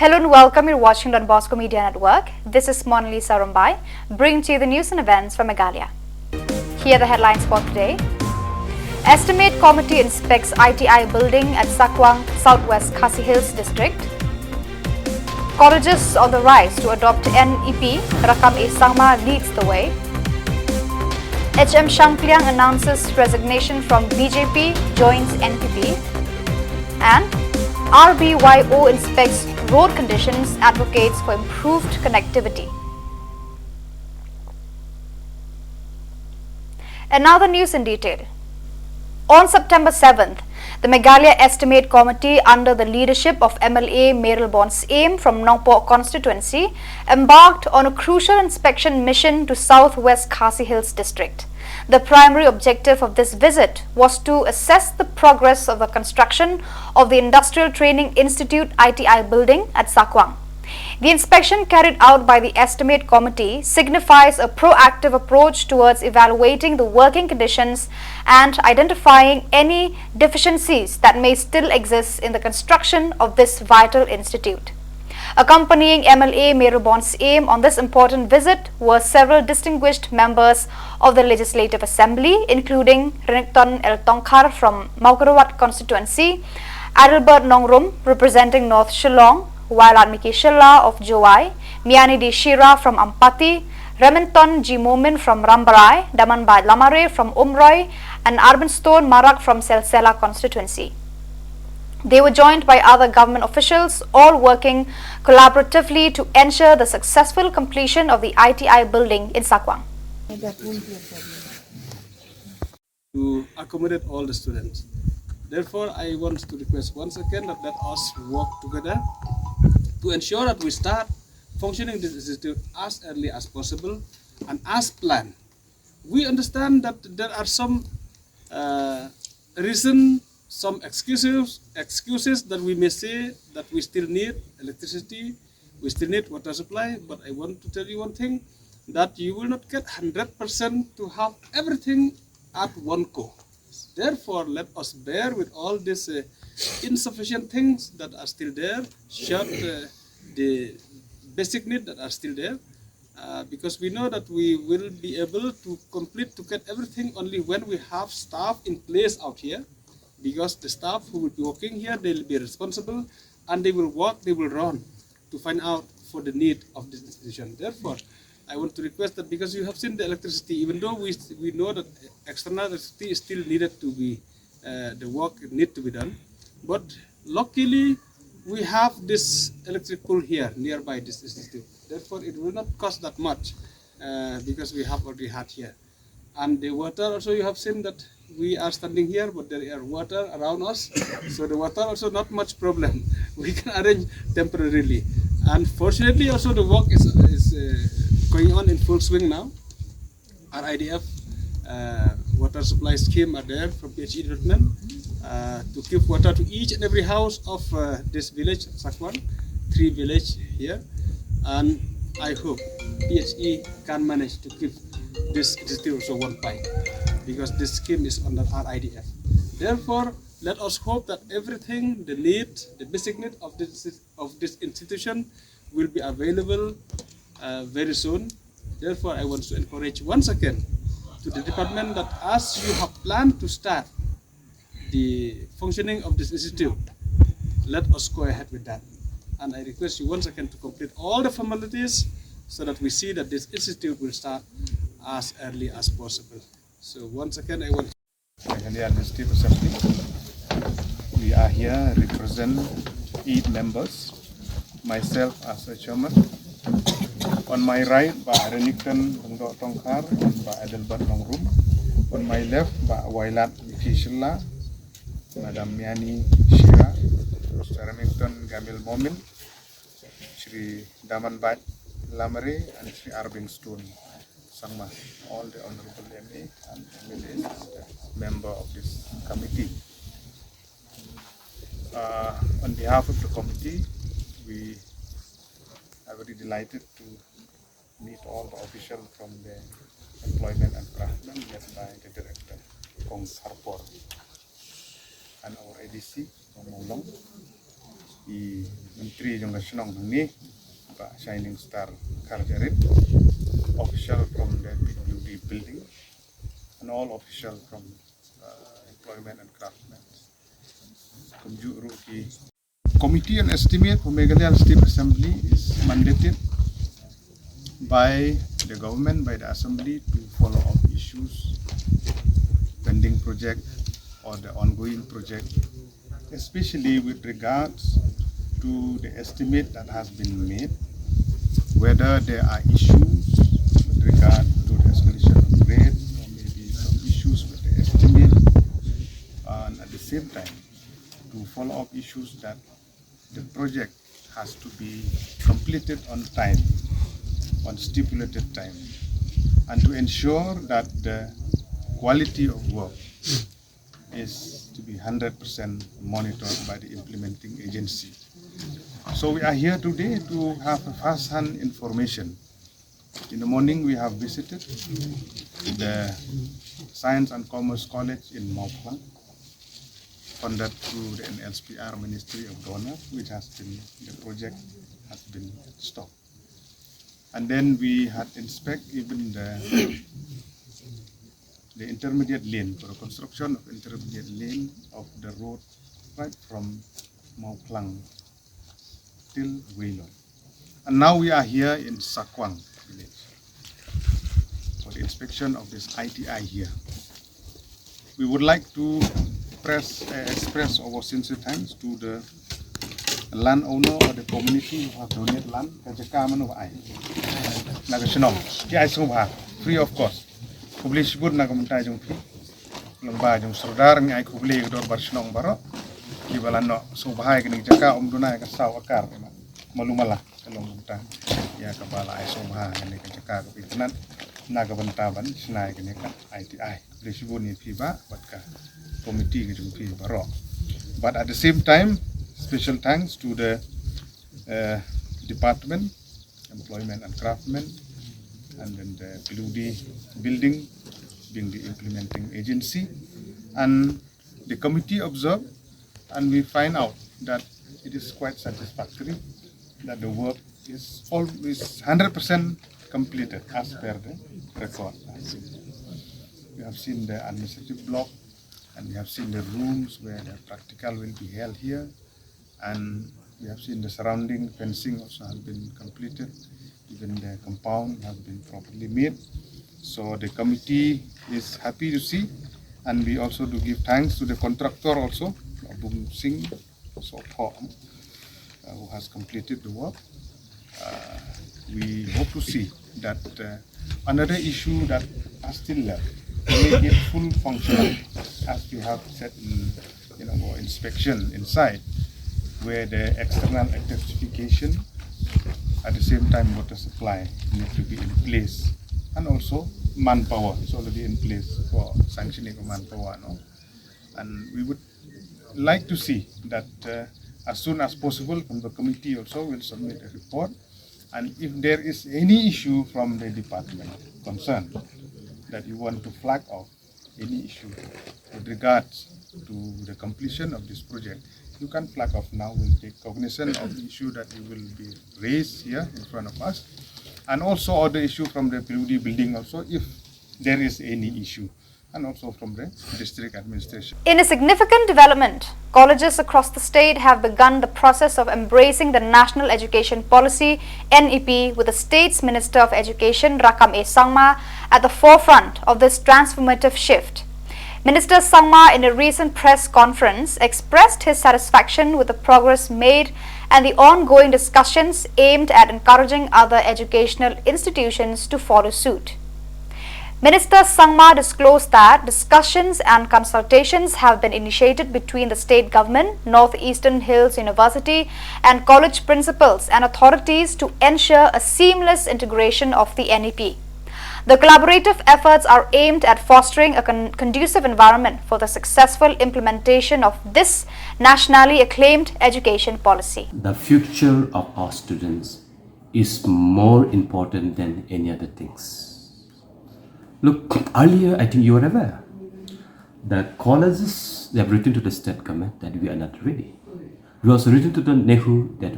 Hello and welcome. You're watching on Bosco Media Network. This is Monalisa Rumbai, bringing to you the news and events from Meghalaya. Here are the headlines for today. Estimate Committee inspects ITI building at Sakwang, Southwest Khasi Hills District. Colleges on the rise to adopt NEP, Rakam E Sangma leads the way. HM Shangkliang announces resignation from BJP, joins NPP. And RBYO inspects road conditions, advocates for improved connectivity. And now the news in detail. On September 7th, the Meghalaya Estimate Committee under the leadership of MLA Meral Bon's aim from Nongpok constituency embarked on a crucial inspection mission to Southwest Khasi Hills District. The primary objective of this visit was to assess the progress of the construction of the Industrial Training Institute ITI building at Sakwang. The inspection carried out by the Estimate Committee signifies a proactive approach towards evaluating the working conditions and identifying any deficiencies that may still exist in the construction of this vital institute. Accompanying MLA Meral Bon's aim on this important visit were several distinguished members of the Legislative Assembly, including Renekton El Tongkar from Maugarawat constituency, Adelbert Nongrum representing North Shillong, Wailat Miki Shilla of Jowai, Miani Di Shira from Ampati, Rementon G. Momin from Rambarai, Damanbai Lamare from Umroy, and Arbenstone Marak from Selsela constituency. They were joined by other government officials, all working collaboratively to ensure the successful completion of the ITI building in Sakwang. To accommodate all the students. Therefore, I want to request once again that let us work together to ensure that we start functioning this institute as early as possible and as planned. We understand that there are some some excuses that we may say that we still need electricity, we still need water supply, but I want to tell you one thing, that you will not get 100% to have everything at one go. Therefore, let us bear with all these insufficient things that are still there, short the basic needs that are still there, because we know that we will be able to get everything only when we have staff in place out here, because the staff who will be working here, they will be responsible and they will work, they will run to find out for the need of this institution. Therefore, I want to request that because you have seen the electricity, even though we know that external electricity is still needed to be, the work need to be done, but luckily we have this electric pool here nearby this institute. Therefore, it will not cost that much because we have already had here. And the water also, you have seen that we are standing here, but there are water around us, so the water also not much problem. We can arrange temporarily. And fortunately, also the work is going on in full swing now. Our IDF water supply scheme are there from PHE development to give water to each and every house of this village, Sakwang, 3 villages here. And I hope PHE can manage to keep this institute also one pipe, because this scheme is under our IDF. Therefore, let us hope that everything, the basic need of this institution will be available very soon. Therefore, I want to encourage once again to the department that as you have planned to start the functioning of this institute, let us go ahead with that. And I request you once again to complete all the formalities so that we see that this institute will start as early as possible. So once again, I want Meghalaya Legislative Assembly. We are here represent 8 members, myself as a chairman. On my right, Pak Renekton El Tongkar and Pak Adelbert Nongrum. On my left, Pak Wailat Miki Shilla, Madam Miani Shira, Mr. Remington Gamil Momin, Shri Damanbat Lamare, and Shri Arbenstone Sangma, all the honorable MA and MLAs, member of this committee. On behalf of the committee, we are very delighted to meet all the officials from the Employment and Craftsmen, led by the Director, Kong Sarpor, and our ADC, Kong Molong, Menteri Jongga Shillong ni Pak Shining Star Karjarit, official from the PWD building, and all official from employment and craftsmen. Committee on Estimate for Meghalaya State Assembly is mandated by the government, by the Assembly, to follow up issues, pending project or the ongoing project, especially with regards to the estimate that has been made, whether there are issues with regard to the escalation of grade, or maybe some issues with the estimate, and at the same time, to follow up issues that the project has to be completed on time, on stipulated time, and to ensure that the quality of work is to be 100% monitored by the implementing agency. So we are here today to have a first-hand information. In the morning we have visited the Science and Commerce College in Mauplang, funded through the NLSPR Ministry of Donor, which has been, the project has been stopped. And then we had inspect even the intermediate lane, for the construction of intermediate lane of the road right from Mauplang till Wailon. And now we are here in Sakwang village for the inspection of this ITI here. We would like to express our sincere thanks to the landowner or the community who have donated land. Free of cost. Publish wood na kamunta jong pi. Lomba jong srodar ni ay kubli dor barsinong baro. Kibalan no so bahay kini jaka dunay ka saw akar malumala kalong munta. Ya kabala ay so bahay kini jaka ka pitanan nagabantaban sinay kini ka ITI. Publish wood ni pi ba bat ka committee ke jong pi baro. But at the same time, special thanks to the department, employment and craftsmen, and then the PWD building being the implementing agency, and the committee observed, and we find out that it is quite satisfactory that the work is 100% completed as per the record. We have seen the administrative block, and we have seen the rooms where the practical will be held here, and we have seen the surrounding fencing also has been completed. Even the compound has been properly made. So the committee is happy to see, and we also do give thanks to the contractor also, Abung Singh, who has completed the work. We hope to see that another issue that is still left, to make it full functional, as we have said in our inspection inside, where the external electrification, at the same time water supply need to be in place, and also manpower is already in place for sanctioning of manpower. No? And we would like to see that as soon as possible from the committee also will submit a report, and if there is any issue from the department concerned that you want to flag off, any issue with regards to the completion of this project, you can flag off now. We'll take cognizance of the issue that you will be raised here in front of us, and also other issue from the PWD building also, if there is any issue, and also from the district administration. In a significant development, colleges across the state have begun the process of embracing the National Education Policy (NEP) with the state's Minister of Education Rakam A. Sangma at the forefront of this transformative shift. Minister Sangma, in a recent press conference, expressed his satisfaction with the progress made and the ongoing discussions aimed at encouraging other educational institutions to follow suit. Minister Sangma disclosed that discussions and consultations have been initiated between the state government, Northeastern Hills University, and college principals and authorities to ensure a seamless integration of the NEP. The collaborative efforts are aimed at fostering a conducive environment for the successful implementation of this nationally acclaimed education policy. The future of our students is more important than any other things. Look, earlier I think you were aware that colleges, they have written to the state government that we are not ready. We also written to the NEHU that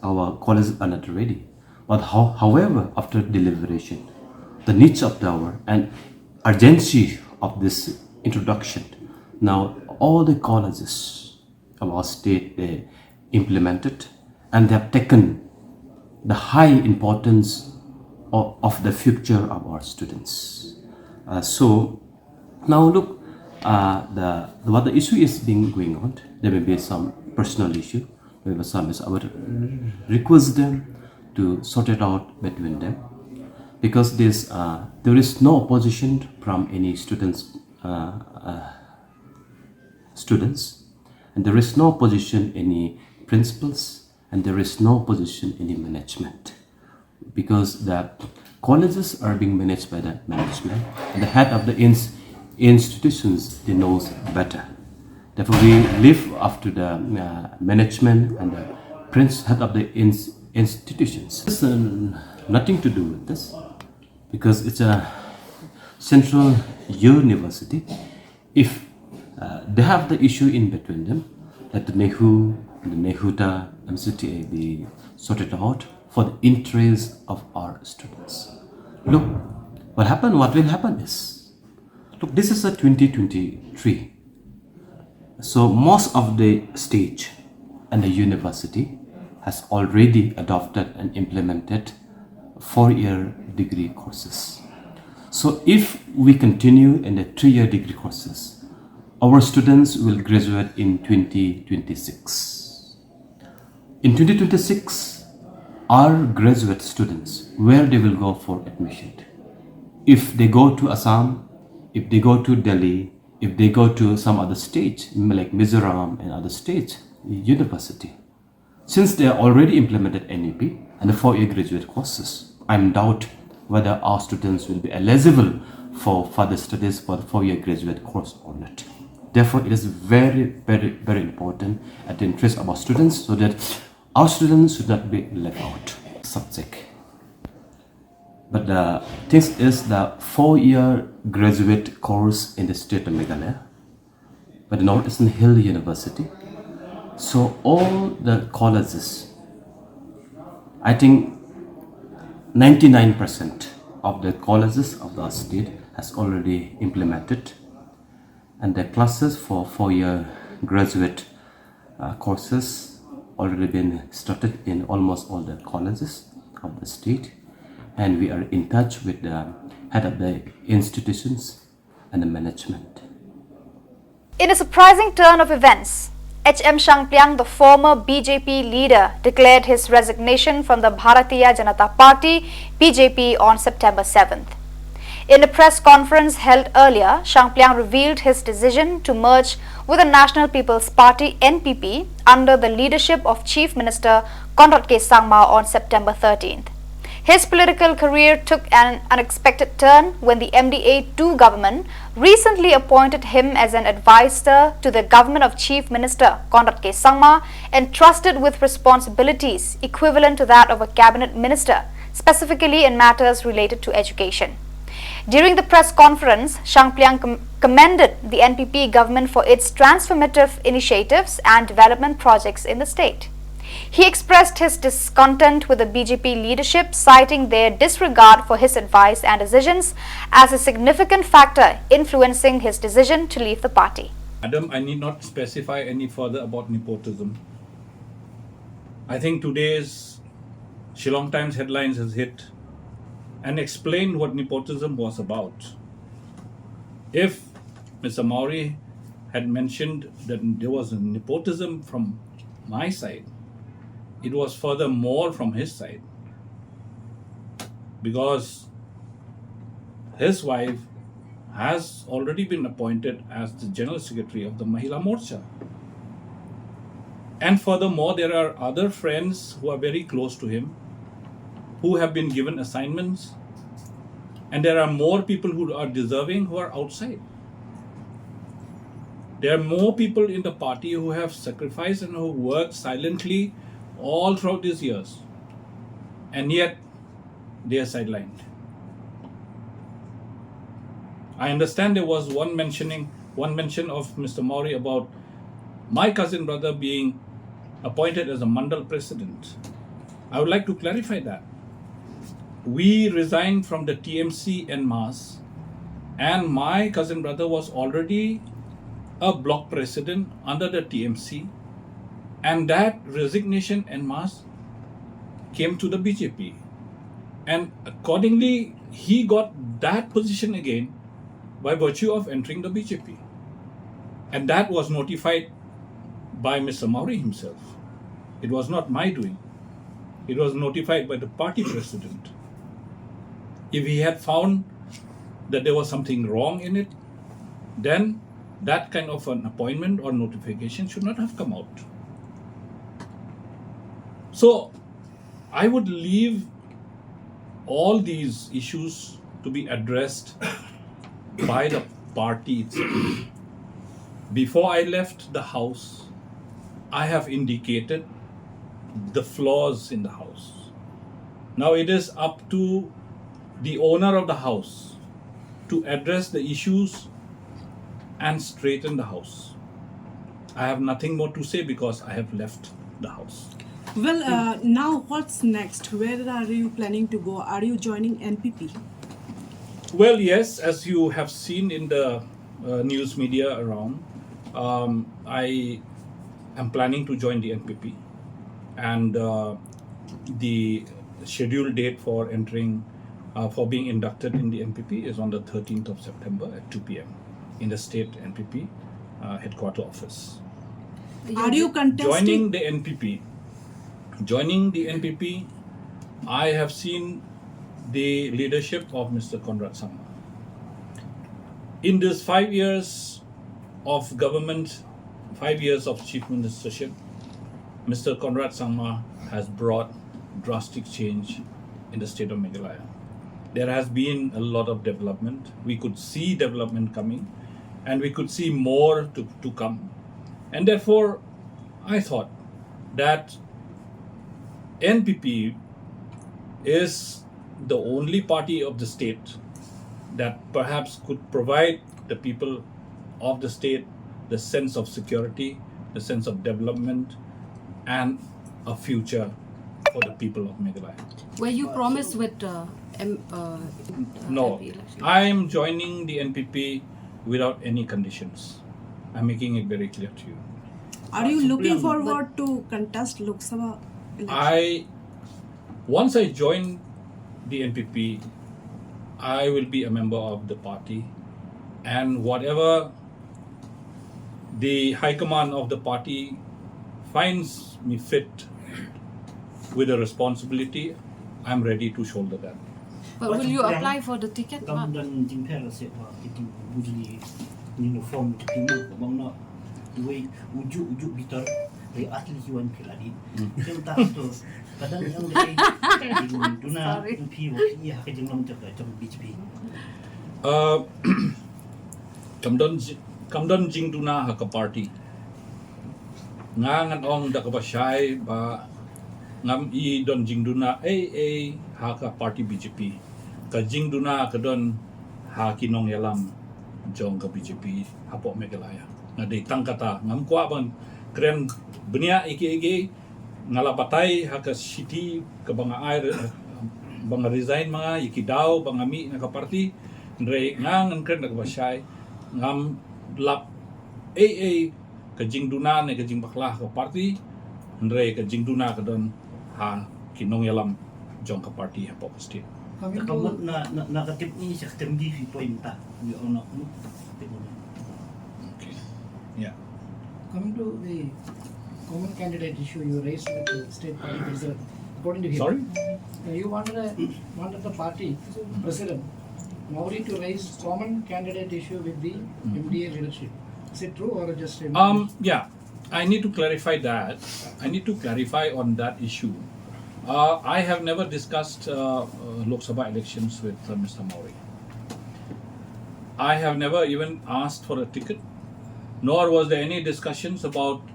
our colleges are not ready. But however, after deliberation, the needs of the hour and urgency of this introduction, now all the colleges of our state, they implemented and they have taken the high importance of the future of our students. So now look, what the issue is being going on. There may be some personal issue. Maybe some is I would request them to sort it out between them, because there is no opposition from any students, and there is no opposition any principals, and there is no opposition any management, because the colleges are being managed by the management, and the head of the institutions, they knows better. Therefore, we live after the management and the head of the institutions. It's nothing to do with this, because it's a central university. If they have the issue in between them, let the NEHU, the NEHUTA, MCTA be sorted out for the interest of our students. Look, what will happen is, look, this is a 2023. So most of the state and the university has already adopted and implemented 4-year degree courses. So if we continue in the 3-year degree courses, our students will graduate in 2026. In 2026, our graduate students, where they will go for admission? If they go to Assam, if they go to Delhi, if they go to some other state like Mizoram and other states university, since they are already implemented NEP and the 4-year graduate courses, I'm doubt whether our students will be eligible for further studies for the 4-year graduate course or not. Therefore, it is very, very, very important at the interest of our students, so that our students should not be left out subject. But the thing is, the 4-year graduate course in the state of Meghalaya, but the Northeastern Hill University. So all the colleges, I think 99% of the colleges of the state has already implemented, and the classes for 4-year graduate courses already been started in almost all the colleges of the state. And we are in touch with the head of the institutions and the management. In a surprising turn of events, H.M. Shangpliang, the former BJP leader, declared his resignation from the Bharatiya Janata Party (BJP) on September 7th. In a press conference held earlier, Shangpliang revealed his decision to merge with the National People's Party (NPP) under the leadership of Chief Minister Conrad K. Sangma on September 13th. His political career took an unexpected turn when the MDA-2 government recently appointed him as an advisor to the government of Chief Minister Conrad K. Sangma, entrusted with responsibilities equivalent to that of a cabinet minister, specifically in matters related to education. During the press conference, Shangpliang commended the NPP government for its transformative initiatives and development projects in the state. He expressed his discontent with the BJP leadership, citing their disregard for his advice and decisions as a significant factor influencing his decision to leave the party. Madam, I need not specify any further about nepotism. I think today's Shillong Times headlines has hit and explained what nepotism was about. If Mr. Mauri had mentioned that there was a nepotism from my side, it was furthermore from his side, because his wife has already been appointed as the General Secretary of the Mahila Morcha. And furthermore, there are other friends who are very close to him who have been given assignments, and there are more people who are deserving who are outside. There are more people in the party who have sacrificed and who worked silently all throughout these years, and yet they are sidelined. I understand there was one mention of Mr. Mauri about my cousin brother being appointed as a Mandal president. I would like to clarify that. We resigned from the TMC en masse, and my cousin brother was already a block president under the TMC, and that resignation en masse came to the BJP. And accordingly, he got that position again by virtue of entering the BJP. And that was notified by Mr. Mauri himself. It was not my doing. It was notified by the party president. If he had found that there was something wrong in it, then that kind of an appointment or notification should not have come out. So I would leave all these issues to be addressed by the party itself. Before I left the house, I have indicated the flaws in the house. Now it is up to the owner of the house to address the issues and straighten the house. I have nothing more to say because I have left the house. Well, now what's next? Where are you planning to go? Are you joining NPP? Well, yes, as you have seen in the news media around, I am planning to join the NPP, and the scheduled date for entering, for being inducted in the NPP is on the 13th of September at 2 p.m. in the state NPP headquarter office. Are you contesting? Joining the NPP, I have seen the leadership of Mr. Conrad Sangma. In this 5 years of government, 5 years of chief ministership, Mr. Conrad Sangma has brought drastic change in the state of Meghalaya. There has been a lot of development. We could see development coming, and we could see more to come. And therefore, I thought that NPP is the only party of the state that perhaps could provide the people of the state the sense of security, the sense of development, and a future for the people of Meghalaya. Were you promised with No, MP election? I am joining the NPP without any conditions. I'm making it very clear to you. Are you looking forward to contest Lok Sabha election? Once I join the NPP, I will be a member of the party, and whatever the high command of the party finds me fit with a responsibility, I'm ready to shoulder that. But will you apply for the ticket? Kamu dan jingper se wa itu bujuni ni form timu ko bang no duai uju bitar dari asli hiwan keladi. Yang tak tu kadang yang dari duna pi wa iya ke jenglam jaga jam BJP. Kamdon jing duna ha ka party. Ngangan ong da ka basyay ba ngam I don jing duna ha ka party BJP. Ka jing duna ka don ha kinong yalam jong ka BJP hapo Meghalaya. Nga day tangkata ngam kwa bang kren benia iki ngalabatay ha ka city ka banga air banga resign mga iki daw banga mi nga ka party ndre ngangan kren ka basyay ngam lap ka jing duna ne ka jing baklah ka party ndre ka jing duna ka don ha kinong yalam jong ka party hapo ka state. Kamu na katip ni sa tembi fi pointa ni ono mo. Okay. Yeah. Coming to the common candidate issue you raised with the state party president, according to him, Sorry? You wanted the party president Mauri to raise common candidate issue with the MDA leadership. Is it true or just a Yeah, I need to clarify that. I need to clarify on that issue. I have never discussed Lok Sabha elections with Mr. Mauri. I have never even asked for a ticket, nor was there any discussions about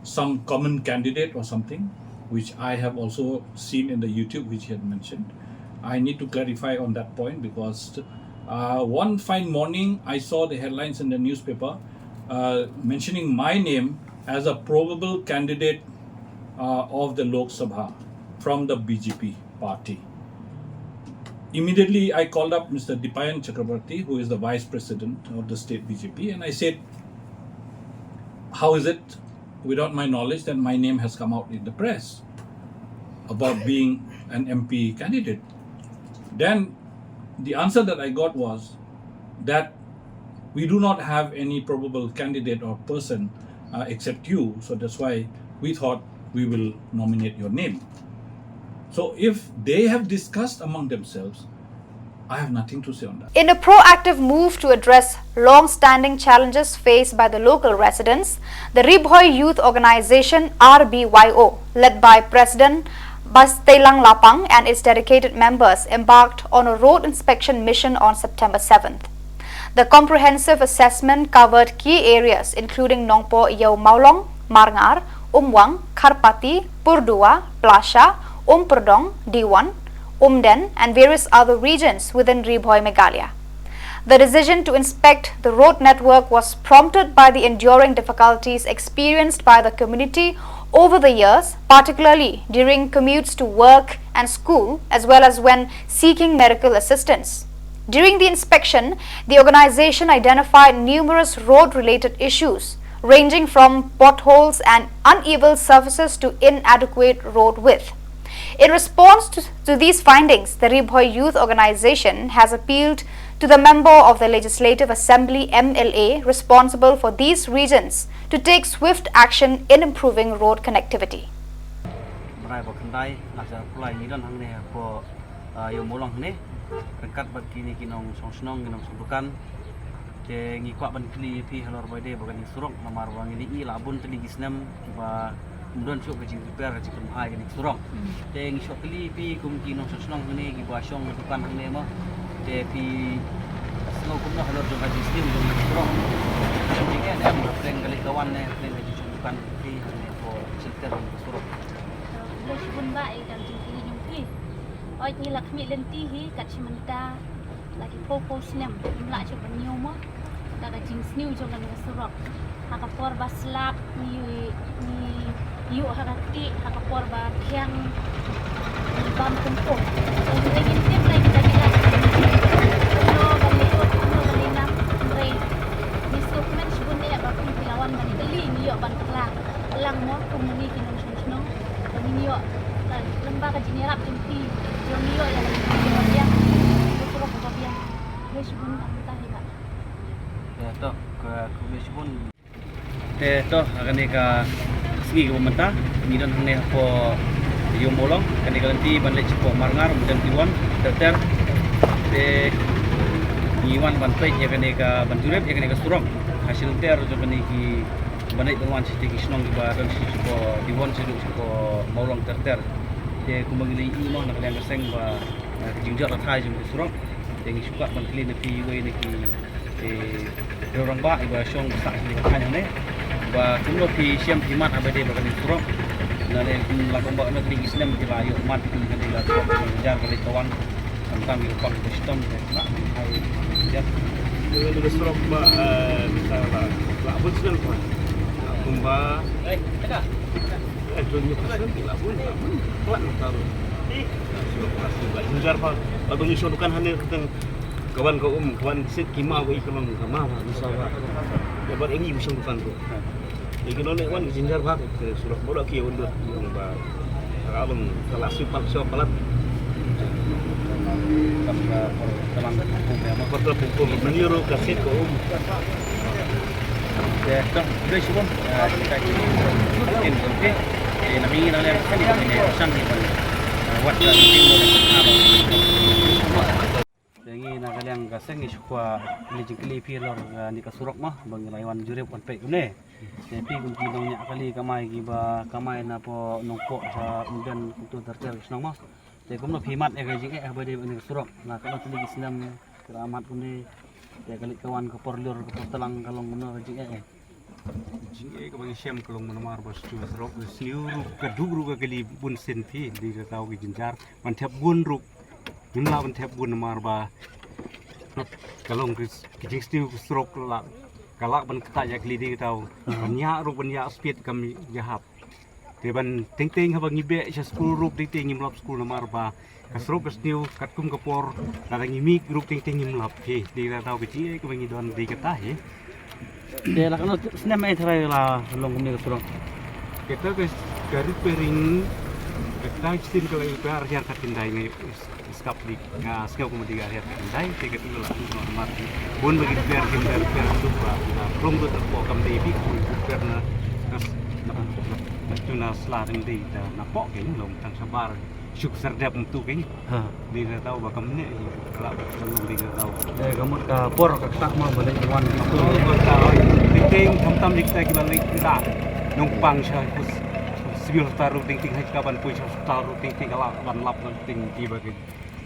some common candidate or something, which I have also seen in the YouTube, which he had mentioned. I need to clarify on that point because one fine morning I saw the headlines in the newspaper mentioning my name as a probable candidate of the Lok Sabha from the BJP party. Immediately, I called up Mr. Dipayan Chakrabarti, who is the vice president of the state BJP, and I said, how is it, without my knowledge, that my name has come out in the press about being an MP candidate? Then the answer that I got was that we do not have any probable candidate or person except you, so that's why we thought we will nominate your name. So if they have discussed among themselves, I have nothing to say on that. In a proactive move to address long-standing challenges faced by the local residents, the Ribhoy Youth Organization RBYO, led by President Bastelang Lapang and its dedicated members, embarked on a road inspection mission on September 7th. The comprehensive assessment covered key areas including Nongpo Yau Maulong, Marngar, Umwang, Karpati, Purdua, Plasha, Perdong, D1, Umden and various other regions within Ribhoy, Meghalaya. The decision to inspect the road network was prompted by the enduring difficulties experienced by the community over the years, particularly during commutes to work and school, as well as when seeking medical assistance. During the inspection, the organization identified numerous road-related issues, ranging from potholes and uneven surfaces to inadequate road width. In response to these findings, the Ribhoy Youth Organization has appealed to the member of the Legislative Assembly MLA responsible for these regions to take swift action in improving road connectivity. Kemudian syok kecil repair kecil mahal ni surong. Teng syok kali pi kumki nong sosnong ni giba syong dukan ni mah. Te pi snow kumna halor jong kaji stim jong surong. Ni kan am plan kali kawan ni plan kaji dukan pi ni ko shelter surong. Lo shibun ba ai kan jingki jingki. Oi ni lakmi lenti hi kat simenta lagi popo sinem mla syok banyo mah. Daga jing sniu jong kan surong. Hakapor baslap ni yuk hakati hakapor ba yang bam kumpul. Jadi ini lagi kita lo balina rei nisuk men sebunnya ya bakun pilawan bani keli ni yuk ban kelang lang mo kumuni kinong sungsno ni yuk lembaga jinirap jempi jom yuk yang betul betul yang sebun entah ya. Ya toh ke sebun toh akan eka segi ke pemerintah ni dan hanya apa Yom Molong kan nanti bandai cepo Marngar dan Tiwan terter de Iwan ban Peit ya kan eka banjurep ya kan eka surong hasil ter jo kan iki bandai tuan siti kisnong di badan si cepo Tiwan seduk cepo Molong terter de kumangili imong nak yang keseng ba jingjak rathai jom surong de ngi suka ban kli nepi we neki orang ba iba syong sak ni kan ne ba kumlo pi siam himat abade ba kan surong na le lakon ba na tinggi Islam di layu mat kan di la jar kali kawan tentang ilfak sistem na ai ya dengan surong ba misalnya la bun sedang ba kumba dunia pasal la bun kelak tahu jar pa abang isu dukan hanya tentang kawan kau kawan sit kima ko ikalong kama misalnya dapat engi usang dukan ko iki no nek wan jinjar bak surat bola ki undur ba kalong kelas super so pelat teman hukum ya makot hukum meniru kasit ko ya toh sudah sebelum kita ini okey nabi nak lihat kan ini pesan ni buat dan Dengi nak kalian gaseng isukwa lijikli pilor ni kasurok mah bang laiwan jurep on pe ne. Tapi kumpi dongnya kali kamai giba kamai na po nongko sa kemudian kutu tertel senang mah. Te kumno pimat e gaji eh bade ni kasurok. Nah kalau tuli senam keramat kunde te kali kawan ke porlur ke telang kalong kumno gaji eh. Jinge ka bagi syam kalong manamar bos tu serok sniu kadugru ka kali bun senti di tau gi jinjar man thep bun ruk Jumlah mentep bun marba, kalau kita stiu stroke kalak ban ketak jak lidi tahu, banyak ruk banyak speed kami jahap, te ban ting habang ibe sa school group ting imlap school na marba kasrok kasniu katkum kapor kadang imi group ting imlap he di la tau kecil ke bangi don di kata he de la kan snem ai thrai la long kum ni kasrok kita guys garis pering kita sin kalau itu harga katindai ngai skap di skap kemudian harga katindai tiket itu lah nomor bun bagi biar kita tu belum tu terpokam di big karena terus tuna selaring di napok kayaknya long tang sabar syuk serdap untuk kayaknya di tahu bakam ni kalau belum di tahu kamu ke por ke tak mau balik wan itu tahu ting tam kita balik kita numpang saya sibil taruh ting hai kapan pun taruh ting kalau ban lap ting di bagi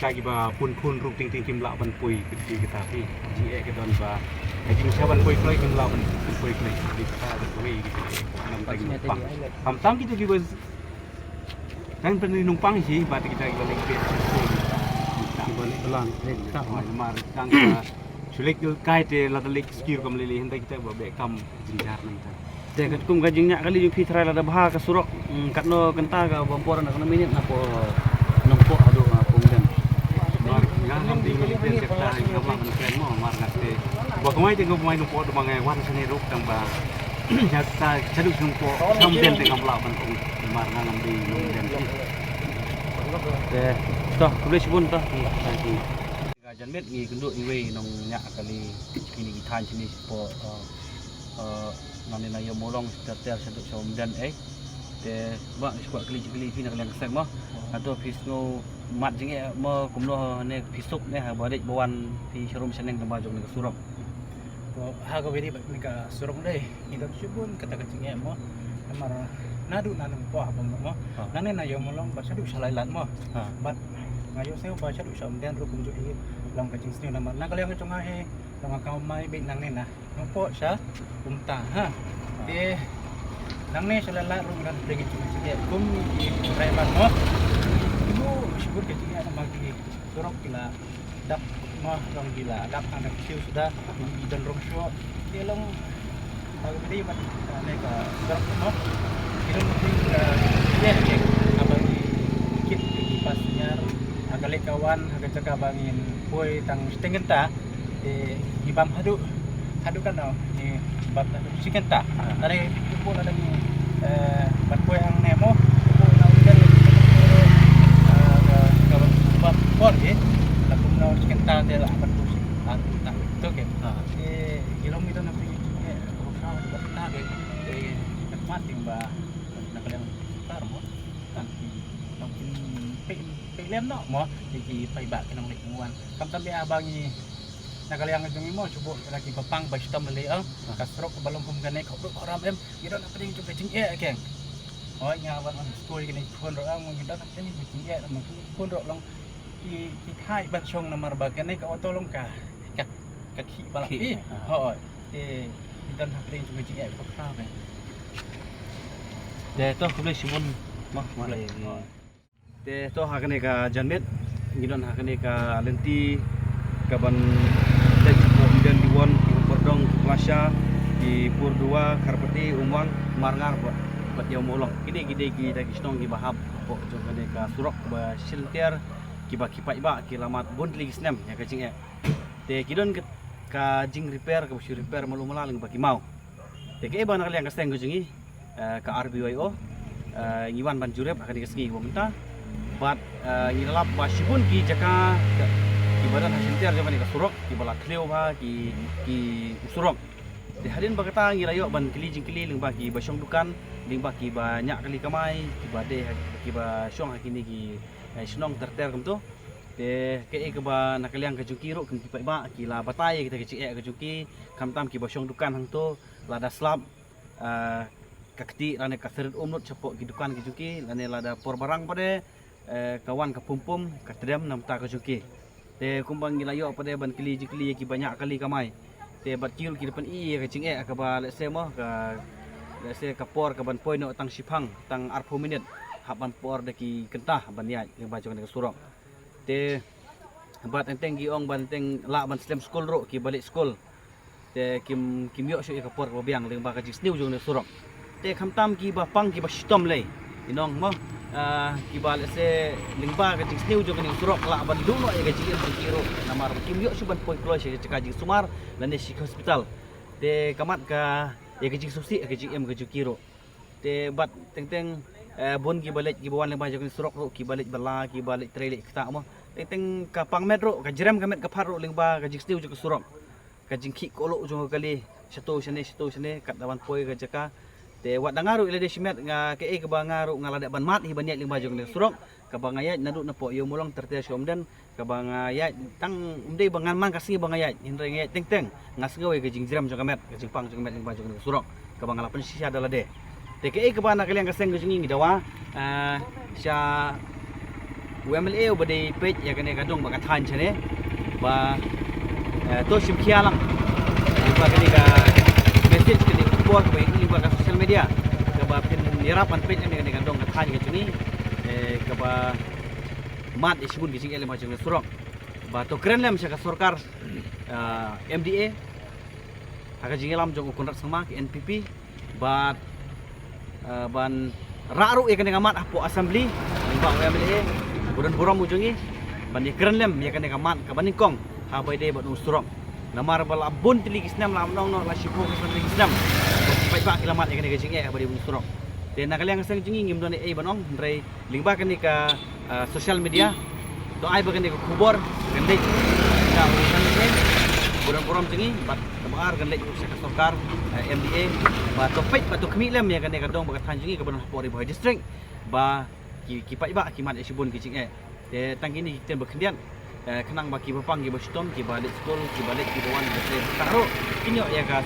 cagi ba pun ru ting kim la ban pui di kita hi ji ke don ba jing saban pui kloi kim la ban pui kloi di kita ada pui tam kita juga kan pernah numpang sih berarti kita balik ke balik pelan tak mar tang sulit kai te la telik skill kam lili hentai kita babe kam jinjar nang ta te kat kum gajing nya kali pi trai la da bah ka surok katno kenta ka bompor na kono minit na po nompo ado pum dan mar ngam di militer sekta ka ba man kren mo mar ngate ba kamai te ko mai nompo do mangai wan sane ruk tang ba jata chadu nompo nam den te kam la ban ko mar ngam di nom den te to kulis bun to jan met ngi kenduk iwe nong nyak kali kini gitan sini po nani na yo molong tetel seduk somdan te ba squat kali pina kalian kesek mah atau pisno mat jing mo kumno ne pisuk ne ha badik bawan pi showroom seneng temba jong ne surok ha ko beri ni ka surok deh kita subun kata kecing mo amar nadu nanam po abang mo nane na yo molong ba seduk salailat mo bat ngayo saya ba seduk somdan ru kumju long kacing sini nama nak kalian ngecong ahe sama kau mai bik nang nena nampo sa umta ha de nang ne salala ru dan pergi cik kum di reban mo ibu syukur kecing ada magi sorok gila dap mah long gila dap anak kecil sudah di dan rong show de long baru tadi bat ne ka sorok mo ilmu de abang dikit di pasnya agak kawan agak cakap bangin poi tang stengenta ibam hadu kan ni bab sikenta are pun ada ni bat poi ang nemo pun na udan kawan bab por ke lakum na sikenta de la bat pus tak to ke kilometer na pi ko bat na ke mati ba nak kalian tar mo kan lem no mo di pai ba kinang lek nguan kam tambe abangi nagalayang ngajung mo cubo lagi papang ba sitam le kastrok balong kum gane ko ram em gidon apa ding cuba cing keng oi ngawan on school gini kon ro ang gidon apa ni cing am kon ro long ki thai ba chong na mar ba gane ka auto long ka ki bala hoi gidon apa ding cuba cing ko ram em de to ko le simun mah malai te to hakane ka janmet ngidon hakane ka lenti kaban tek dan diwon pordong plasha di pur 2 karpeti umwang marngar bat yo molong gide ki da kisnong ki bahab po jogane ka surok ba silter ki ba kipai ba ki lamat bondli snem ya kacing te kidon ka jing repair ka repair malu malaling ba ki mau te ke ba nakal yang kasteng gujungi ka RBYO ngiwan ban jurep akan dikasih bomenta bat ilap wasibun ki jaka ki badan hasil tiar jaman ka surok ki bala kleo ba ki usurok de hadin bagata ngilayo ban kili ling ba ki basyong dukan ling ba ki banyak kali kamai ki bade ki ba syong hakini ki snong terter kamto de ke ba nakaliang ka jungki ro ki ba ki la batai kita ki ka jungki kamtam ki basyong dukan hang to lada slab kakti lane ka serit umnut cepok ki dukan ki jungki lane lada por barang pade kawan ke pum katedam nam ta ka juki te kumbang gilayo pada ban kili ki banyak kali kamai te bat kil ki depan ka cing ka ba let's say mo ka let's say ka por ka ban poi no tang sipang tang arpo minit haban por de ki kentah ban ya yang baju ka surok te bat enteng gi ong ban teng la ban slam school ro ki balik school te kim yo syu ka por ka biang leng ba ka jis new jong ne surok te khamtam ki ba pang ki ba stom le inong mo kibalik se lingba ka jing sniu jo kan surok la ban duno ya gaji em kiro namar kim yo suban poi klo se kaji sumar lan ne hospital te kamat ka ya gaji susi gaji em gaji kiro te bat teng bon ki balik ki bawan lingba jo kan surok ro ki balik bala ki balik trailik kta mo teng ka pangmet ro ka jerem ka met ka phar ro lingba gaji sniu jo ka surok ka jing ki kolo jo kali satu sene kat dawan poi ka jaka te wat dangaru ile de simet nga ke ke bangaru ngalada ban mat hi banyak ling baju ne surok ka bangaya nadu na po yo mulong terte somden ka bangaya tang umdei bangan man kasih bangaya hindre ngai teng teng ngasngawe ke jing jram jo kamet ke jing pang jo kamet ling baju ne surok ka bangala pen sisa dala de te ke bana kalian kaseng ke jingi dawa sya UMLA ubade Peit ya kene kadong baka than chane ba to sim khialang ba kene ka message kene buat ke ini buat sosial media kaba pin nirapan page ni kandong kathan ke chuni kaba mat isbun gising ele macam surok ba to kren lem sya sarkar MDA aga jingelam jong kontrak sama ke NPP ba ban raru e kene ngamat apo assembly lingba MLA budan buram ujongi ban kren lem ya kene ngamat kabaningkong ha bai de ba surok namar bal abun tilig isnam lam nong no la sipo ke tilig isnam pai ba kilamat ya kene gajing bari bun surok de nakaliang sang jingi ngim doni banong ndrei lingba kene ka social media do ai ba kene ko kubor gandek ka urusan ni buram jingi bat kamar gandek sa sarkar MDA ba to Peit ba to kmi lem ya kene kadong ba than jingi ka ban pori boy district ba ki pai ba kimat sibun gijing de tang ini kita berkendian kenang baki bapang ki bostom ki balik school ki balik ki bawan ke taro inyo ya ka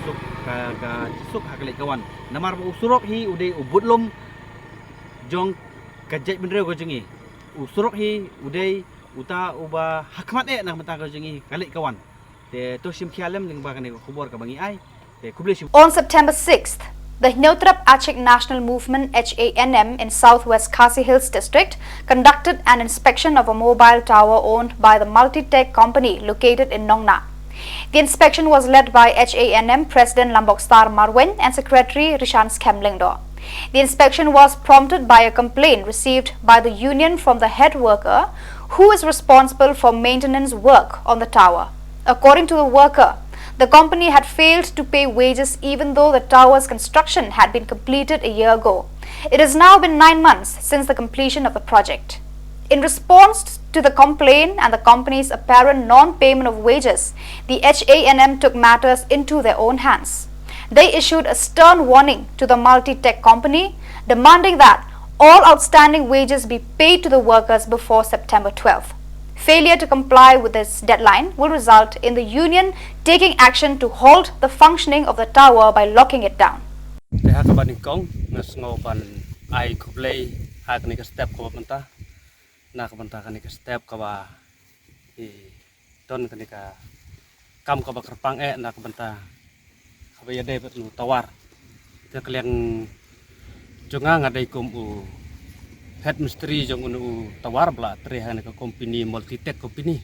suk hakale kawan namar usurok hi ude ubudlum jong kajai bendera ko jengi usurok hi ude uta uba hakmat nak mata ko jengi kalik kawan te to sim khialem ling ba kane ko khobor ka bangi ai te kuble On September 6th, the Hnotrap Achik National Movement HANM in southwest Khasi Hills district conducted an inspection of a mobile tower owned by the Multitech company located in Nongna. The inspection was led by HANM President Lambokstar Marwen and Secretary Rishan Skemlingdo. The inspection was prompted by a complaint received by the union from the head worker who is responsible for maintenance work on the tower. According to the worker, the company had failed to pay wages even though the tower's construction had been completed a year ago. It has now been 9 months since the completion of the project. In response to the complaint and the company's apparent non-payment of wages, the HANM took matters into their own hands. They issued a stern warning to the Multitech company, demanding that all outstanding wages be paid to the workers before September 12th. Failure to comply with this deadline will result in the union taking action to halt the functioning of the tower by locking it down. Step kawa don kanika kam ka bakrpang nak banta kabaya de bet tawar te kalian jonga ngadai kum u head mystery jong unu tawar bla tre han ka company Multitech company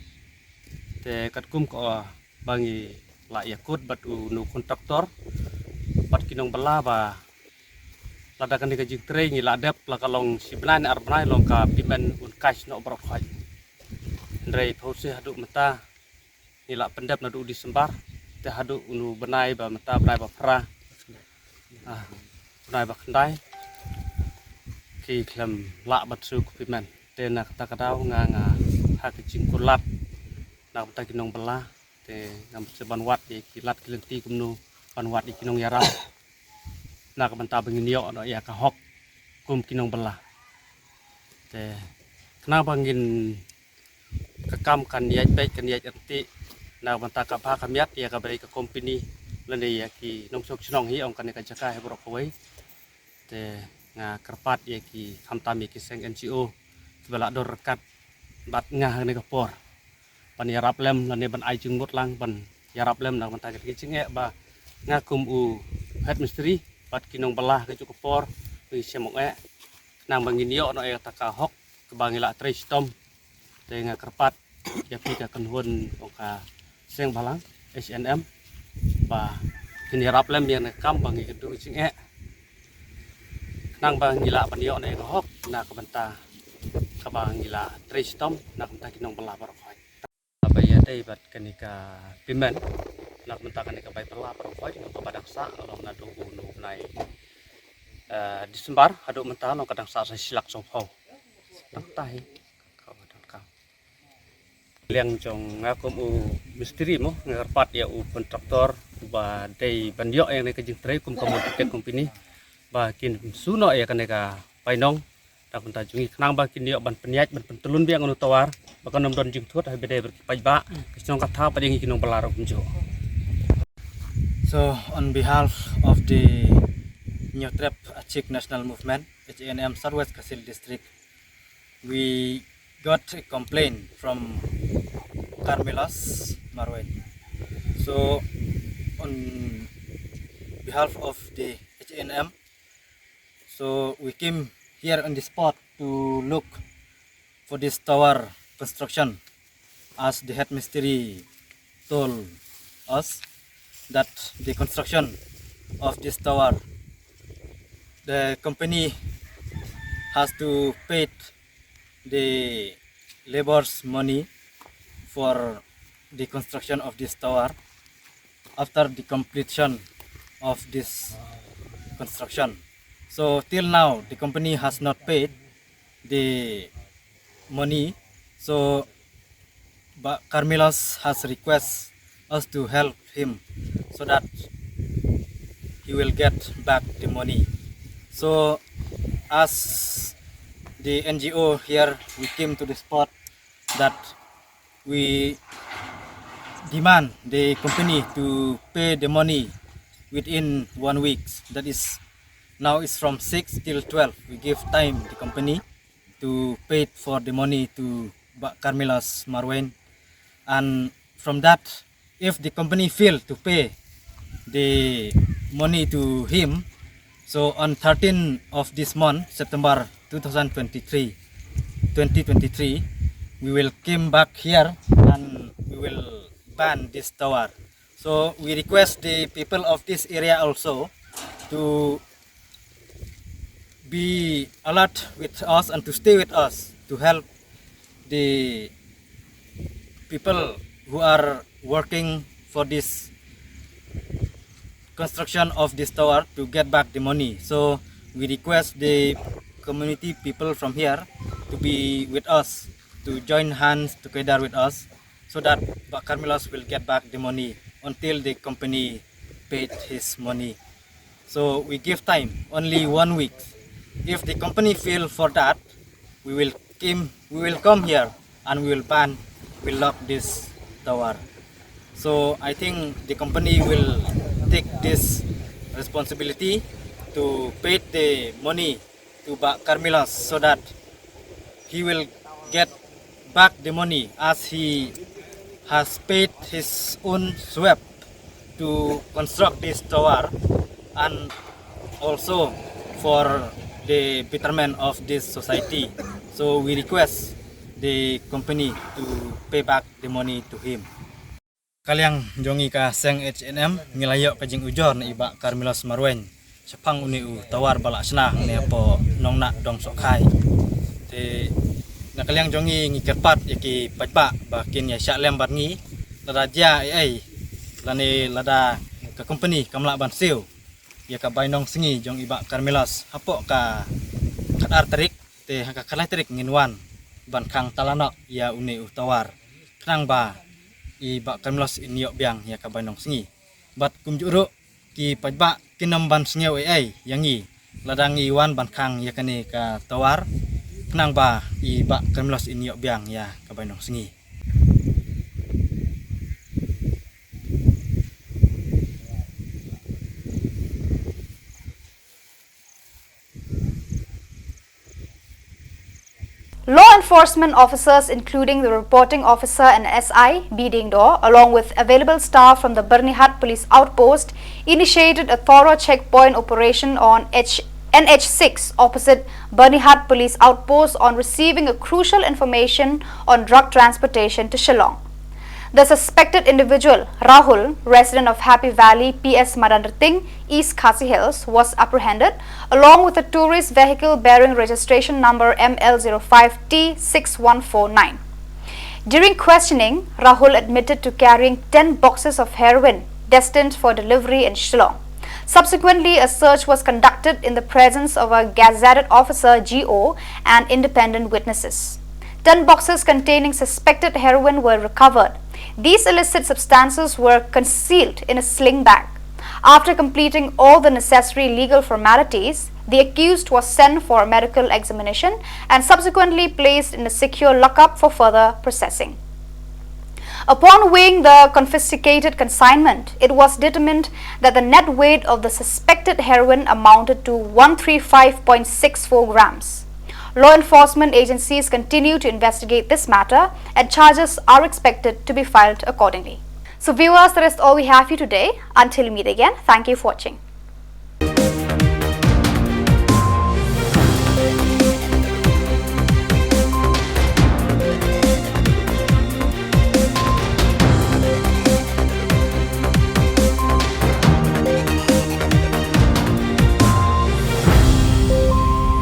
te kat kum ko bangi la yakut bat unu kontraktor bat kinong bala ba lada kan dikajik tre ngi ladap la kalong sibnan arbnai long ka pimen un cash no brok khai ndrei phose hadu mata nila pendap nadu disembar te hadu unu benai ba mata benai ba pra benai ba khandai ki klam la bat su pimen te nak ta kadau nga ha ki jing kulat nak ta kinong bala te ngam seban wat ki kilat kilenti kumnu ban wat kinong yara nak banta bengin yo no ya ka hok kum kinong bala te kena bangin kekam kan ya baik kan ya erti nak banta ka pa kamiat ya ka beri ka company lene ya ki nong sok chnong hi ong kan ka jaka he brok koi te nga kerpat ya ki hamtam ki seng NGO bala dor rekat bat ngah ne ka por pan ya rap lem lene ban ai jung mut lang ban ya rap lem nak banta ki ching ba nga kum u head mystery bat kinong belah ke cukup por pi semok nang bangin yo no taka hok ke bangila tristom te nga kerpat ya pi ka kenhun oka seng balang SNM ba kini rap lem yang kam bangi kedu cing nang nang bang gila panio ne hok na kabanta kabang gila tristom na kabanta kinong balapar khoi abaya dei bat kanika pimen na kabanta kanika bai balapar khoi no padang sa along na do unu nai Desember haduk mentah no kadang sa silak song ho tang tai kau kadang liang jong ngakum u misteri mo ngarpat ya u kontraktor ba dei bandio yang ne kajing trai kum kamu tiket company ba kin suno ya kaneka painong ta kun tajungi knang ba kin dio ban peniat ban pentelun biang anu tawar ba kanom don jing thut ha bede pajba kisong katha pading kinong balaro kunjo. So on behalf of the New Trap Achik National Movement HNM Southwest Kasil District, we got a complaint from Carmelas Marwen. So on behalf of the HNM, so we came here on the spot to look for this tower construction, as the head mystery told us that the construction of this tower, the company has to pay the laborers money for the construction of this tower after the completion of this construction. So till now the company has not paid the money, so Carmelos has requested us to help him so that he will get back the money. So as the NGO here, we came to the spot that we demand the company to pay the money within 1 week. That is, now it's from 6 till 12. We give time the company to pay for the money to Carmelas Marwen, and from that, if the company fail to pay the money to him, so on 13 of this month, September 2023, we will come back here and we will ban this tower. So we request the people of this area also to be alert with us and to stay with us to help the people who are working for this construction of this tower to get back the money. So we request the community people from here to be with us, to join hands together with us, so that Carmelos will get back the money until the company paid his money. So we give time, only 1 week. If the company fail for that, we will come here and we will lock this tower. So I think the company will take this responsibility to pay the money to Carmelos so that he will get back the money, as he has paid his own sweat to construct this tower and also for the betterment of this society. So we request the company to pay back the money to him. Kaliang jongi ka seng HNM ngilayo kajing ujor na iba Carmelos Marwen sepang uni u tawar balak senah ne po nong nak dong sok khai te na kaliang jongi ngikerpat yaki pajba bakin ya syak lem bat ngi lada ja ai lani lada ka company kamla ban siu ya ka bainong sengi jong iba Carmelos hapo ka kadar terik te ka kalai terik nginwan ban khang talanok ya uni u tawar knang ba iba Carmelos iniok biang ya ka bainong sengi bat kumjuro ki pajba kinam ban sengeu ai yangi ladang iwan ban khang ya kane ka tawar knang ba iba Carmelos iniok biang ya ka bainong sengi. Law enforcement officers, including the reporting officer and SI, Biding Do, along with available staff from the Bernihat Police Outpost, initiated a thorough checkpoint operation on NH6 opposite Bernihat Police Outpost on receiving a crucial information on drug transportation to Shillong. The suspected individual, Rahul, resident of Happy Valley, PS Madanderting, East Khasi Hills, was apprehended along with a tourist vehicle bearing registration number ML05T6149. During questioning, Rahul admitted to carrying 10 boxes of heroin destined for delivery in Shillong. Subsequently, a search was conducted in the presence of a gazetted officer GO and independent witnesses. 10 boxes containing suspected heroin were recovered. These illicit substances were concealed in a sling bag. After completing all the necessary legal formalities, the accused was sent for medical examination and subsequently placed in a secure lockup for further processing. Upon weighing the confiscated consignment, it was determined that the net weight of the suspected heroin amounted to 135.64 grams. Law enforcement agencies continue to investigate this matter and charges are expected to be filed accordingly. So viewers, that is all we have for you today. Until we meet again, thank you for watching.